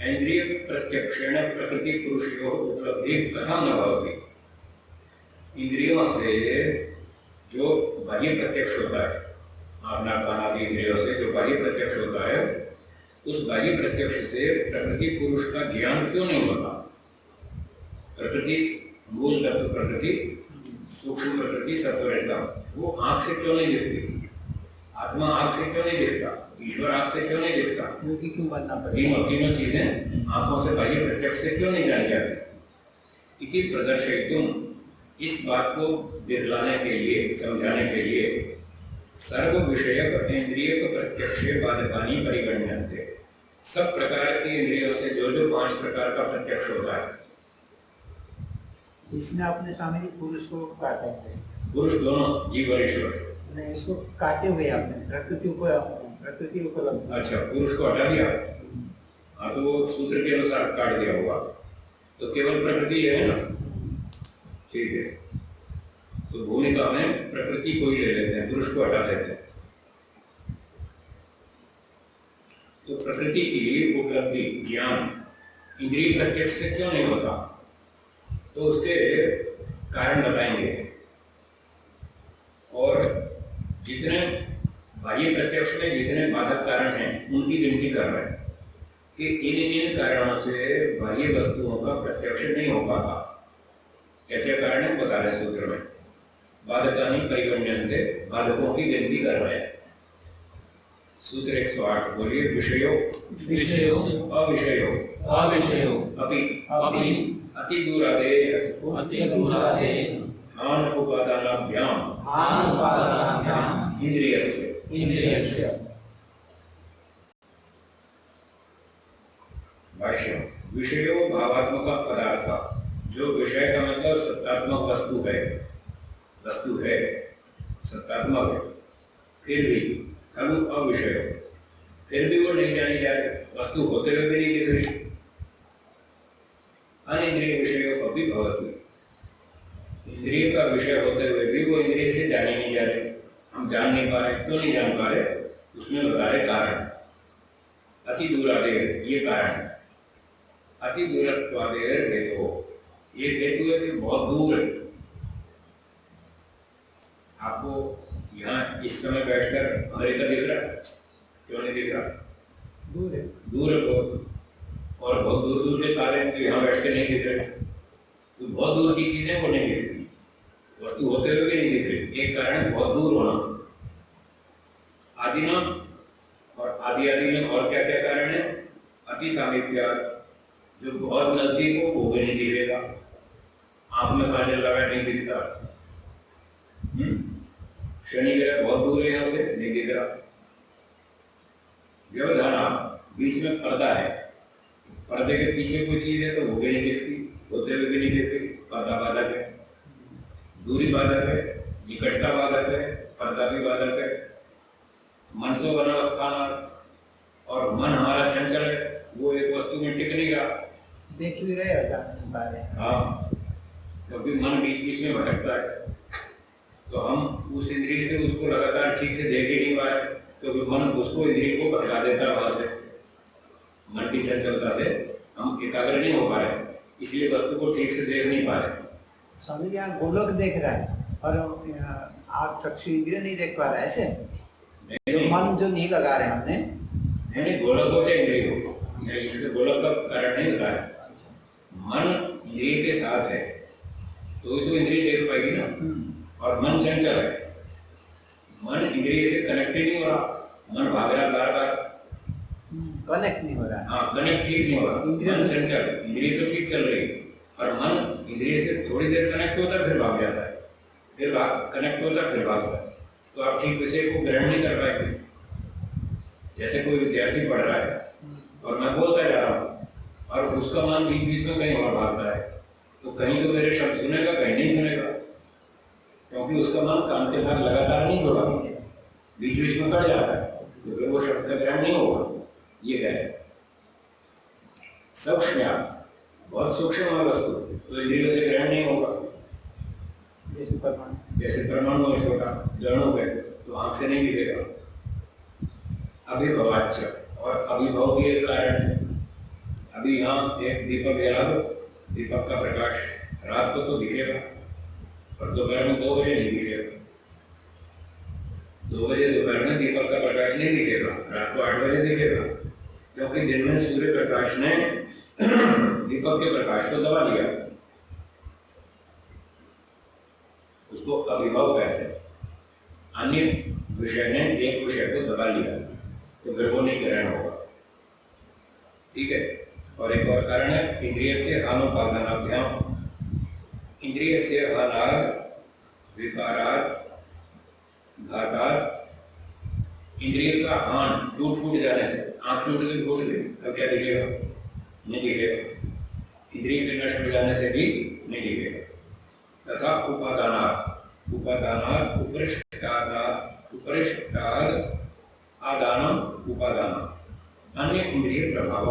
इंद्रिय प्रत्यक्षेण प्रकृति पुरुषयोः उपलब्धि कथं न भवति। इंद्रियों से जो बाह्य प्रत्यक्ष होता है, आज्ञा कान आदि इंद्रियों से जो बाह्य प्रत्यक्ष होता है, उस बाह्य प्रत्यक्ष से प्रकृति पुरुष का ज्ञान क्यों नहीं होता। प्रकृति मूल तत्व प्रकृति, सूक्ष्म प्रकृति सत्वरहिता, वो आंख से क्यों नहीं दिखती। आत्मा आंख से क्यों नहीं दिखता, ईश्वर आंख से क्यों नहीं दिखता, क्यों बनना पड़ेगा। तीनों चीजें आंखों से बाह्य प्रत्यक्ष से क्यों नहीं जानी जाती। इति प्रदर्शयितुम्, इस बात को दिखलाने के लिए, समझाने के लिए सर्व विषयक इंद्रिय प्रत्यक्षे बाधकानि परिगण्यन्ते। सब प्रकार की इंद्रियों से जो जो 5 प्रकार का प्रत्यक्ष होता है, इसमें अपने स्वामी जी पुरुष को काटे थे, पुरुष दोनों जीव और ईश्वर नहीं, इसको काटे हुए आपने प्रकृति उपलब्ध। अच्छा, पुरुष को हटा दिया। हाँ, तो वो सूत्र के अनुसार काट दिया होगा, तो केवल प्रकृति है ना। ठीक है, तो भूमिका में प्रकृति को ही ले लेते हैं, पुरुष को हटा देते हैं। तो प्रकृति की उपलब्धि ज्ञान इंद्रिय प्रत्यक्ष से क्यों नहीं होता, तो उसके कारण बताएंगे। और जितने बाह्य प्रत्यक्ष में जितने बाधक कारण हैं, उनकी गिनती कर रहे हैं कि इन कारणों से बाह्य वस्तुओं का प्रत्यक्ष नहीं हो पाता। क्या कारण है बता रहे सूत्र में, बाधकानि परिगण्यन्ते, बाधकों की गिनती कर रहे हैं। सूत्र 108 बोलिए, विषयो अविषयो अपि अति दूरादेः हान उपादानाभ्याम इंद्रियस्य। भाष्य, विषयो भावात्मक पदार्थ, जो विषय का मतलब सत्तात्मक वस्तु है, सत्तात्मक है, फिर भी खलु अविषय, फिर भी वो नहीं जानी जा रही, वस्तु होते हुए भी नहीं दिख रही। अनिंद्रिय विषयों को भी भवति, इंद्रिय का विषय होते हुए भी वो इंद्रिय से जाने नहीं जा रहे, हम जान नहीं पा रहे। क्यों नहीं जान पा रहे, उसमें बता रहे कारण। अति दूरादेर, ये कारण। अति दूरत्वादेर हेतु, ये हेतु है कि बहुत दूर है। आपको यहाँ इस समय बैठकर अमेरिका दिख रहा है, क्यों नहीं दिख रहा, दूर है बहुत। और बहुत दूर दूर के तारे हैं, तो यहाँ बैठ के नहीं दिख रहे। तो बहुत दूर की चीजें वो नहीं दिख रही, वस्तु होते हुए भी नहीं दिख रही। एक कारण बहुत दूर होना। आदि ना, और आदि में और क्या क्या कारण है। अति सामीप्य, जो बहुत नजदीक हो वो भी नहीं दिखेगा, आंख में काजल लगा नहीं दिखता। शनि ग्रह बहुत दूर है, यहाँ से नहीं दिख रहा। व्यवधान, बीच में पर्दा है, पर्दे के पीछे कोई चीज है तो वो भी नहीं दिखती, होते हुए भी नहीं दिखती। पर्दा बाधक है, दूरी बाधक है, निकटता बाधक है, पर्दा भी बाधक है। मनसो वनावस्थान, और मन हमारा चंचल है, वो एक वस्तु में टिक नहीं रहा। देख भी रहे हो, हाँ, क्योंकि मन बीच बीच में भटकता है, तो हम उस इंद्रिय से उसको लगातार ठीक से देख ही नहीं पा रहे, क्योंकि मन उसको इंद्रिय को भटका देता है। वहां से मन की चंचलता से हम एकाग्र नहीं हो पा रहे, इसलिए वस्तु को ठीक से देख नहीं पा रहे। स्वामी यहाँ गोलोक देख रहा है और आप चक्षु इंद्रिय नहीं देख पा रहा है, ऐसे नहीं। मन जो नहीं लगा रहे हमने, नहीं, गोलक हो चाहे इंद्रिय हो, इसके गोलक का कारण नहीं लगा है। मन इंद्रिय के साथ है तो इंद्रिय देख पाएगी ना। और मन चंचल है, मन इंद्रिय से कनेक्ट ही नहीं हो रहा, मन भाग रहा बार-बार, कनेक्ट नहीं हो रहा। हाँ, कनेक्ट ठीक नहीं हो रहा। मन चंचल, इंद्रिय तो ठीक चल रही है, और मन इंद्रिय से थोड़ी देर कनेक्ट होता है, फिर भाग जाता है, फिर कनेक्ट होता है, फिर भागता है। तो आप ठीक विषय को ग्रहण नहीं कर पाएंगे। जैसे कोई विद्यार्थी पढ़ रहा है और मैं बोलता जा रहा हूँ, और उसका मन बीच बीच में कहीं और भागता है, तो कहीं तो मेरे शब्द सुनेगा, कहीं नहीं सुनेगा, क्योंकि उसका मन काम के साथ लगातार नहीं जुड़ा, बीच बीच में कट जाता है, तो फिर वो शब्द का ग्रहण नहीं होगा। ये है सूक्ष्म, बहुत सूक्ष्म वस्तु, तो इंद्रियों से ग्रहण नहीं होगा। जैसे परमाणु है छोटा, जड़ों है, तो आंख से नहीं दिखेगा। अभिभवाच्य, और अभिभव भी एक कारण है। अभी यहाँ एक दीपक जला दो, दीपक का प्रकाश रात को तो दिखेगा, और दोपहर में 2 बजे नहीं दिखेगा। 2 बजे दोपहर में दीपक का प्रकाश नहीं दिखेगा, रात को 8 बजे दिखेगा, क्योंकि दिन में सूर्य प्रकाश ने दीपक के प्रकाश को दबा लिया। उसको अभिभव कहते हैं। अन्य विषय ने एक विषय को दबा लिया तो फिर वो नहीं ग्रहण होगा। ठीक है। और एक और कारण है इंद्रियस्य अनुपादानाभ्याम, इंद्रियस्य अनाद विकारात घातात, इंद्रिय का हान टूट फूट जाने से, आंख टूट गई अब क्या दिखेगा? नहीं दिखेगा। इंद्रिय के नष्ट हो जाने से भी नहीं दिखेगा। तथा उपादानात, उपादानात उपरिष्टाद आदानम उपादान अन्य इंद्रिय प्रभाव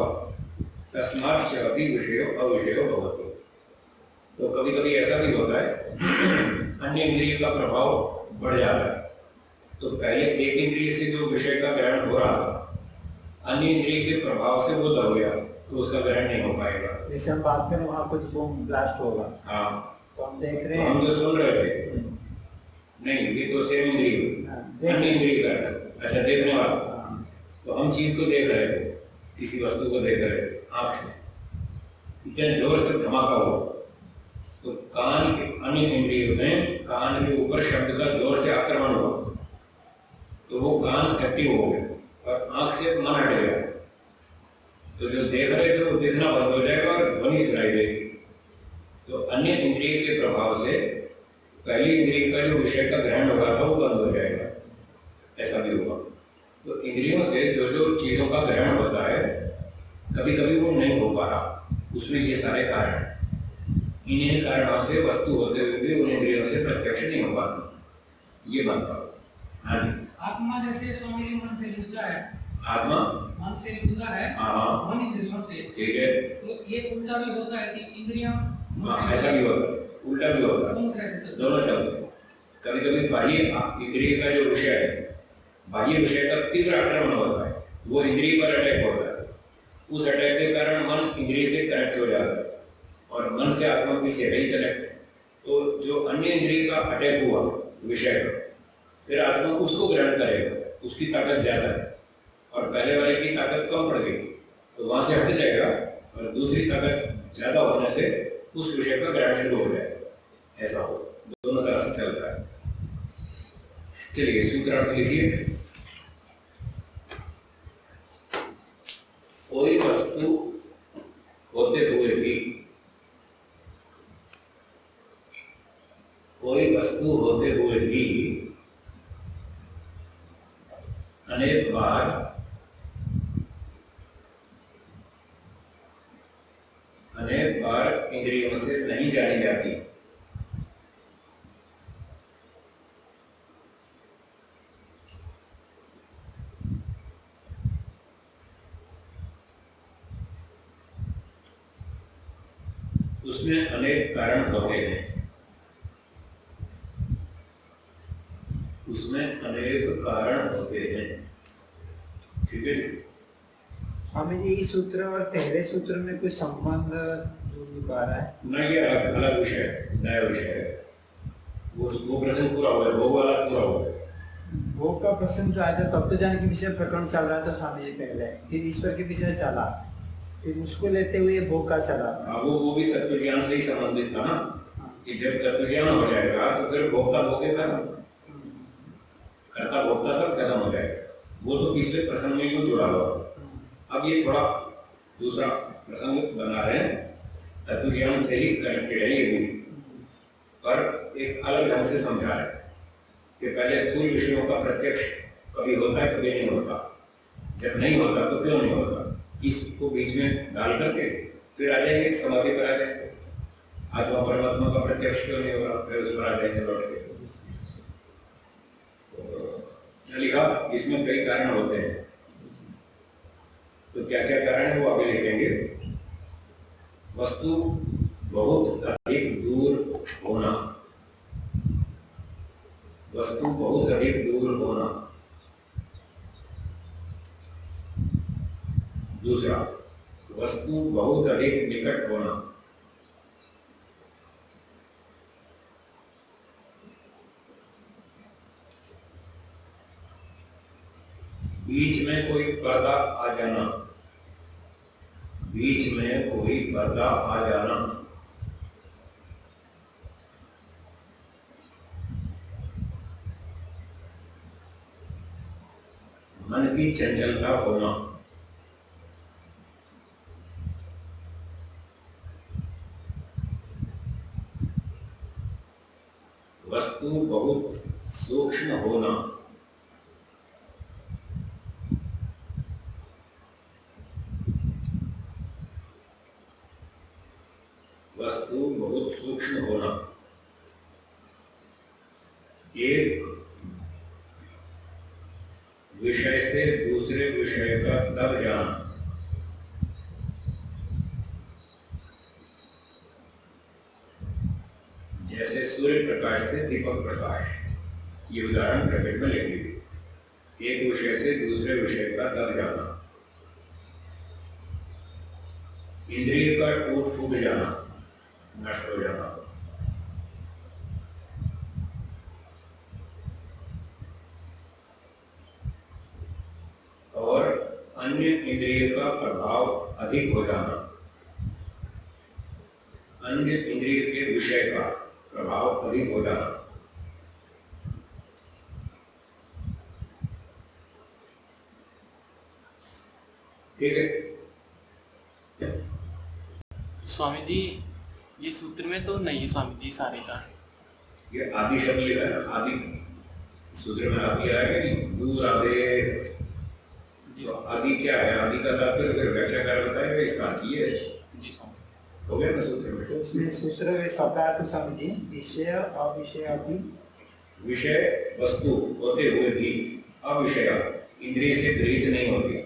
तस्मात् च अपि विषयो अविषयो भवति। तो कभी कभी ऐसा भी होता है अन्य इंद्रिय का प्रभाव बढ़ जाता है। तो पहले एक इंद्रिय से जो विषय का ग्रहण हो रहा था, अन्य इंद्रिय के प्रभाव से वो दब गया तो उसका ग्रहण नहीं हो पाएगा। जैसे हम बात करें वहाँ कुछ बूम ब्लास्ट होगा, हाँ, तो हम देख रहे हैं, हम जो सुन रहे थे नहीं, ये तो सेम इंद्रिय अन्य इंद्रिय का है। अच्छा, देखने वाला, तो हम चीज को देख रहे थे, किसी वस्तु को देख रहे थे आंख से, इतने जोर से धमाका हुआ तो कान के अन्य इंद्रियों में कान के ऊपर शब्द का जोर से आक्रमण हुआ तो वो कान एक्टिव हो गए और आंख से मन हट गया। तो जो देख रहे थे वो देखना बंद हो जाएगा और ध्वनि सुनाई देगी। तो अन्य इंद्रिय के प्रभाव से पहली इंद्रिय का जो विषय का ग्रहण हो रहा था वो बंद हो जाएगा। ऐसा भी होगा। तो इंद्रियों से जो जो चीजों का ग्रहण होता है कभी कभी वो नहीं हो पा रहा, उसमें ये सारे कारण, इन्हीं कारणों से वस्तु होते हुए भी उन इंद्रियों से प्रत्यक्ष नहीं हो पाता। ये बात पाओ। हाँ जी। आत्मा जैसे स्वामी जी मन से जुड़ा है, आत्मा मन से जुड़ा है, हाँ, मन इंद्रियों से, ठीक है। तो ये उल्टा भी होता है कि इंद्रियां, ऐसा भी होता है, उल्टा भी होता है, दोनों चलते हैं। कभी कभी बाह्य इंद्रिय का जो विषय है, बाह्य विषय का तीव्र आक्रमण होता है, वो इंद्रिय पर अटैक होता है। उस अटैक के कारण मन इंद्रिय से कनेक्ट हो जाता है और मन से आत्मा पीछे नहीं कनेक्ट। तो जो अन्य इंद्रिय का अटैक हुआ विषय पर, फिर आत्मा उसको ग्रहण करेगा, उसकी ताकत ज्यादा है और पहले वाले की ताकत कम पड़ गई तो वहां से हट जाएगा और दूसरी ताकत ज्यादा होने से उस विषय का ग्रहण शुरू हो जाएगा। ऐसा हो, दोनों तरह से चलता है। चलिए सूत्रार्थ लिखिए। कोई वस्तु होते हुए भी, कोई वस्तु होते हुए भी अनेक बार इंद्रियों से नहीं जानी जाती। उसमें अनेक कारण होते हैं, उसमें अनेक कारण होते हैं। ठीक है। स्वामी जी, इस सूत्र और पहले सूत्र में कोई संबंध जो दिखा रहा है? नहीं, ये अलग विषय है, नया विषय है। वो प्रश्न पूरा हो गया, वो वाला पूरा हो गया। भोग का प्रश्न जो आया था तब तो जान के विषय प्रकरण चल रहा था स्वामी जी पहले, फिर ईश्वर के विषय चला, फिर उसको लेते हुए भोग का चला। वो भी तत्व ज्ञान से ही संबंधित था ना, कि जब तत्व ज्ञान हो जाएगा तो फिर भोग का भोगेगा, कर्ता भोग का सब खत्म हो जाएगा। वो तो पिछले प्रसंग में ही जुड़ा हुआ। अब ये थोड़ा दूसरा प्रसंग बना रहे हैं, तत्व ज्ञान से ही कनेक्टेड है ये भी, पर एक अलग ढंग से समझा रहे हैं कि पहले स्थूल विषयों का प्रत्यक्ष कभी होता है, कभी नहीं होता। जब नहीं होता तो क्यों नहीं होता, इसको बीच में डाल करके फिर आ जाएंगे समाधि पर, आ जाएंगे आत्मा परमात्मा का प्रत्यक्ष क्यों नहीं होगा, फिर उस पर आ जाएंगे लौट के। लिखा इसमें कई कारण होते हैं, तो क्या क्या कारण है वो आगे लिखेंगे। वस्तु बहुत अधिक दूर होना, वस्तु बहुत अधिक दूर होना। दूसरा, वस्तु बहुत अधिक निकट होना, बीच में कोई पर्दा आ जाना, बीच में कोई पर्दा आ जाना, मन की चंचलता होना, वस्तु बहुत सूक्ष्म होना, वस्तु बहुत सूक्ष्म होना, एक विषय से दूसरे विषय का दब जाना, जैसे सूर्य प्रकाश से दीपक प्रकाश, ये उदाहरण प्रकट में लेंगे। एक विषय से दूसरे विषय का दब जाना, इंद्रिय का टूट फूट जाना, नष्ट हो जाना, और अन्य इंद्रिय का प्रभाव अधिक हो जाना, अन्य इंद्रिय के विषय का प्रभाव अधिक हो जाना। ठीक है स्वामी जी, ये सूत्र में तो नहीं है स्वामी जी सारे का। ये आदि शब्द लिखा है, आदि सूत्र में आदि आएगा नहीं, दूर आदे। तो आदि क्या है? आदि का तात्पर्य व्याख्याकार बताएगा, इसका अर्थ ये है। जी स्वामी, हो गया ना सूत्र में? तो उसमें सूत्र में शब्दार्थ स्वामी जी, विषय अविषय भी, विषय वस्तु होते हुए भी अविषय इंद्रिय से गृहीत नहीं होती,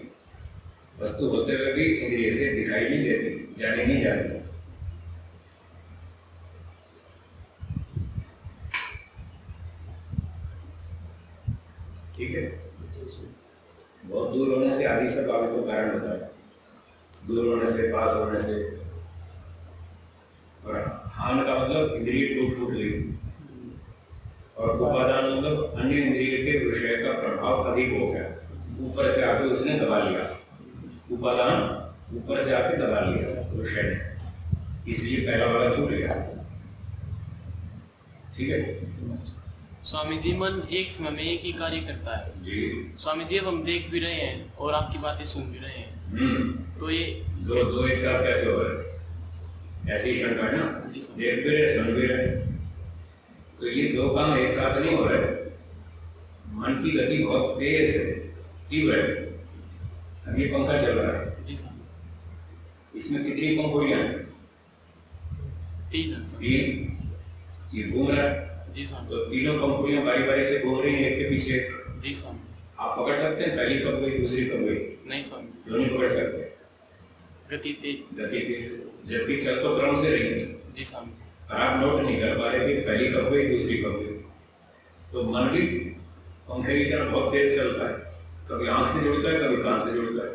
वस्तु होते हुए भी इंद्रिय से दिखाई नहीं देती, जाने नहीं जाती। ठीक है, बहुत दूर होने से आदि सब आगे को कारण होता है, दूर होने से, पास होने से। और हान का मतलब इंद्रिय टूट फूट गई, और उपादान मतलब अन्य इंद्रिय के विषय का प्रभाव अधिक हो गया, ऊपर से आके उसने दबा लिया, उपादान ऊपर से आके दबा लिया विषय ने, इसलिए पहला वाला छूट गया। ठीक है स्वामी जी, मन एक समय में एक ही कार्य करता है जी। स्वामी जी। अब हम देख भी रहे हैं और आपकी बातें सुन भी रहे हैं, तो ये दो एक साथ कैसे हो रहे? ऐसे ही शंका है ना, देख भी रहे, सुन भी रहे, तो ये दो काम एक साथ नहीं हो रहे। मन की गति बहुत तेज है, तीव्र है। अब ये पंखा चल रहा है जी स्वामी, इसमें कितनी पंखुड़ियां हैं? 3 है स्वामी। 3। ये घूम रहा है, जी स्वामी। तो तीनों पंखुड़ियां बारी बारी से घूम रही हैं एक के पीछे। जी स्वामी। आप पकड़ सकते हैं पहली कब गई दूसरी कब गई? नहीं स्वामी, क्यों नहीं पकड़ सकते? गति तेज। गति तेज, जबकि चल तो क्रम से रही है। जी स्वामी। आप नोट नहीं कर पा रहे कि पहली कब गई दूसरी कब गई। तो मन भी पंखे की तरह बहुत तेज चलता है, कभी आंख से जुड़ता है, कभी कान से जुड़ता है,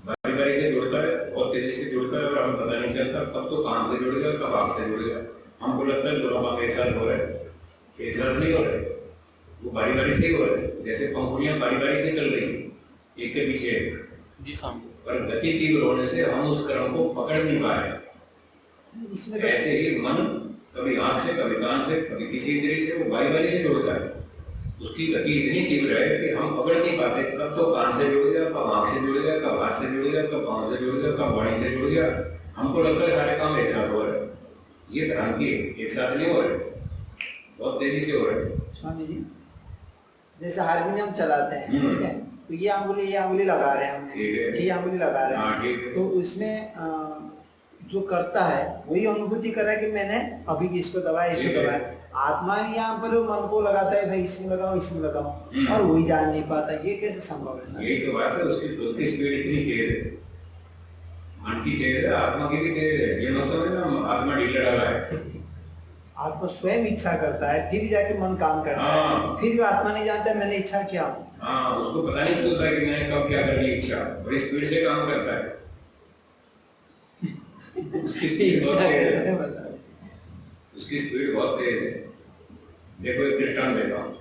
बारी बारी से जुड़ता है, बहुत तेजी से जुड़ता है, और हमें पता नहीं चलता कब तो कान से जुड़ गया, कब आंख से जुड़ गया। हमको लगता है दोनों काम एक साथ हो रहे हैं, एक साथ नहीं हो रहे, वो बारी बारी से ही हो रहे हैं, जैसे पंखुड़ियां बारी बारी से चल रही हैं एक के पीछे एक। जी स्वामी। पर गति तीव्र होने से हम उस क्रम को पकड़ नहीं पा रहे। इसमें ऐसे ही मन कभी आंख से, कभी कान से, कभी किसी इंद्रिय से, वो बारी बारी से जुड़ता है। उसकी गति इतनी तीव्र है कि हम पकड़ नहीं पाते, कब तो कान से जुड़ गया, कब आंख से जुड़ गया, कब हाथ से जुड़ गया, कब पांव से जुड़ गया, कब वाणी से जुड़ गया। हमको लगता है सारे काम एक साथ हो रहे हैं। ये भ्रांति है, एक साथ नहीं हो रहे, बहुत तेजी से हो रहे हैं। स्वामी जी, जैसे हारमोनियम चलाते हैं, ठीक है, तो ये अंगुली लगा रहे हैं हमने, ठीक है। ये अंगुली लगा रहे हाँ, हैं, ठीक है। तो उसमें जो करता है वही अनुभूति कर रहा है कि मैंने अभी इसको दबाया, इसको ठीक है। दबाया। आत्मा भी यहाँ पर मन को लगाता है, भाई इसमें लगाओ, इसमें लगाओ, और वही जान नहीं पाता। ये कैसे संभव है? यही तो बात है, उसकी चलती स्पीड इतनी तेज है, मन की तेज है, आत्मा की भी तेज है। ये मत समझना आत्मा ढीला डाला है। आत्मा स्वयं इच्छा करता है, फिर जाके मन काम करता हाँ। है, फिर भी आत्मा नहीं जानता है मैंने इच्छा किया। हाँ, उसको पता नहीं चलता है कि मैंने कब क्या करनी इच्छा, बड़ी स्पीड से काम करता है। उसकी स्पीड बहुत इच्छा तेज है, है, बताओ। उसकी स्पीड बहुत तेज है। देखो एक दृष्टांत देता हूँ।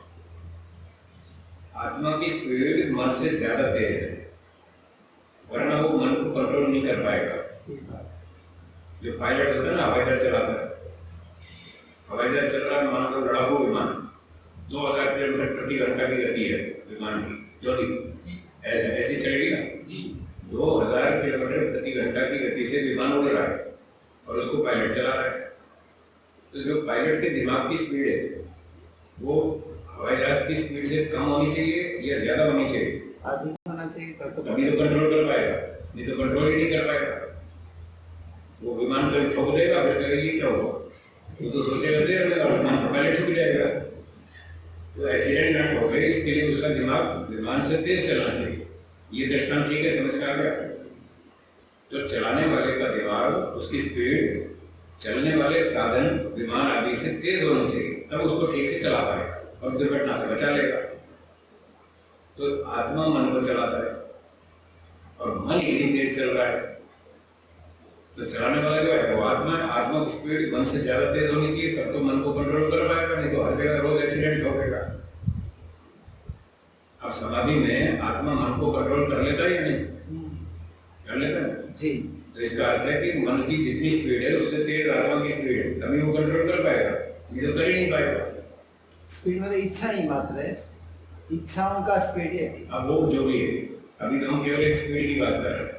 आत्मा की स्पीड मन से ज्यादा तेज है, वरना वो मन को कंट्रोल नहीं कर पाएगा। ठीक बात। जो पायलट होता है ना, हवाई जहाज चलाता है, हवाई जहाज चल रहा है, मान लो लड़ाकू विमान 2000 किलोमीटर प्रति घंटा की गति है विमान की, जो ऐसी चलेगी ना, 2000 किलोमीटर प्रति घंटा की गति से विमान उड़ रहा है और उसको पायलट चला रहा है। तो जो पायलट के दिमाग की स्पीड है वो हवाई जहाज की स्पीड से कम होनी चाहिए या ज्यादा होनी चाहिए? आदमी होना चाहिए तब तो तभी तो कंट्रोल कर पाएगा, नहीं तो कंट्रोल ही नहीं कर पाएगा। वो विमान कभी ठोक देगा, फिर कहेगा ये क्या हुआ, वो तो सोचेगा देर में और विमान पहले ठुक जाएगा। तो एक्सीडेंट ना हो गए, इसके लिए उसका दिमाग विमान से तेज चलना चाहिए। ये दृष्टांत ठीक है, समझ में आ गया? तो चलाने वाले का दिमाग, उसकी स्पीड चलने वाले साधन विमान आदि से तेज होनी चाहिए, तब उसको ठीक से चला पाएगा और दुर्घटना से बचा लेगा। तो आत्मा मन को चलाता है और मन इतनी तेज चल रहा है, तो चलाने वाला जो है वो आत्मा है। आत्मा की स्पीड मन से ज्यादा तेज होनी चाहिए, तब तो मन को कंट्रोल कर पाएगा, नहीं तो हर जगह रोज एक्सीडेंट हो गएगा। अब समाधि में आत्मा मन को कंट्रोल कर लेता है या नहीं? कर लेता है जी। तो इसका अर्थ है कि मन की जितनी स्पीड है उससे तेज आत्मा की स्पीड है, तभी वो कंट्रोल कर पाएगा, नहीं तो कर ही नहीं पाएगा। स्पीड में तो इच्छा ही मात्र है, इच्छाओं का स्पीड है। अब वो जो भी है, अभी तो हम केवल एक स्पीड की बात कर रहे हैं।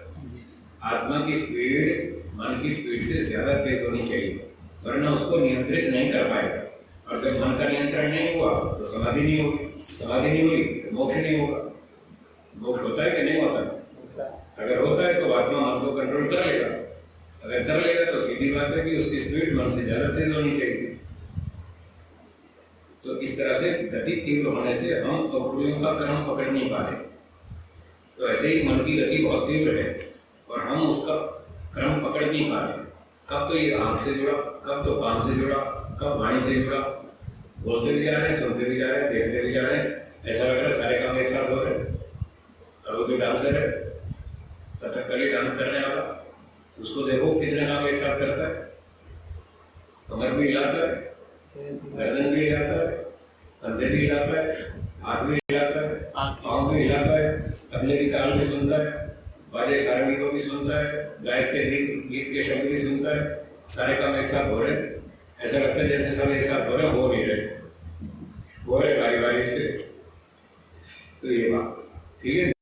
आत्मा की स्पीड मन की स्पीड से ज्यादा तेज होनी चाहिए, वरना उसको नियंत्रित नहीं कर पाएगा। और जब मन का नियंत्रण नहीं हुआ तो समाधि नहीं होगी, समाधि नहीं हुई तो मोक्ष नहीं होगा। मोक्ष होता है कि नहीं होता? अगर होता है तो आत्मा मन को कंट्रोल कर लेगा, अगर कर लेगा तो सीधी बात है कि उसकी स्पीड मन से ज्यादा तेज होनी चाहिए। तो इस तरह से गति तीव्र होने से हम अवगुणों का क्रम पकड़ नहीं पाते। तो ऐसे ही मन की गति बहुत तीव्र है और हम उसका क्रम पकड़ नहीं पाते। कब तो ये आंख से जुड़ा, कब तो कान से जुड़ा, कब वाणी से जुड़ा, बोलते भी जा रहे हैं, सुनते भी जा रहे हैं, देखते भी जा रहे हैं, ऐसा लग रहा है सारे काम एक साथ हो रहे हैं। और वो भी डांसर है, कथकली डांस करने वाला, उसको देखो कितने काम एक साथ करता है। कमर भी हिलाता है, गर्दन भी हिलाता है, कंधे भी हिलाता है, हाथ भी हिलाता है, पाँव भी हिलाता है, तबले की ताल भी सुनता है, बाजे सारंगी को भी सुनता है, गायक के गीत के शब्द भी सुनता है। सारे काम एक साथ हो रहे हैं, ऐसा लगता है जैसे सब एक साथ हो रहे हैं, हो नहीं रहे, हो रहे बारी बारी से। तो ये बात ठीक है।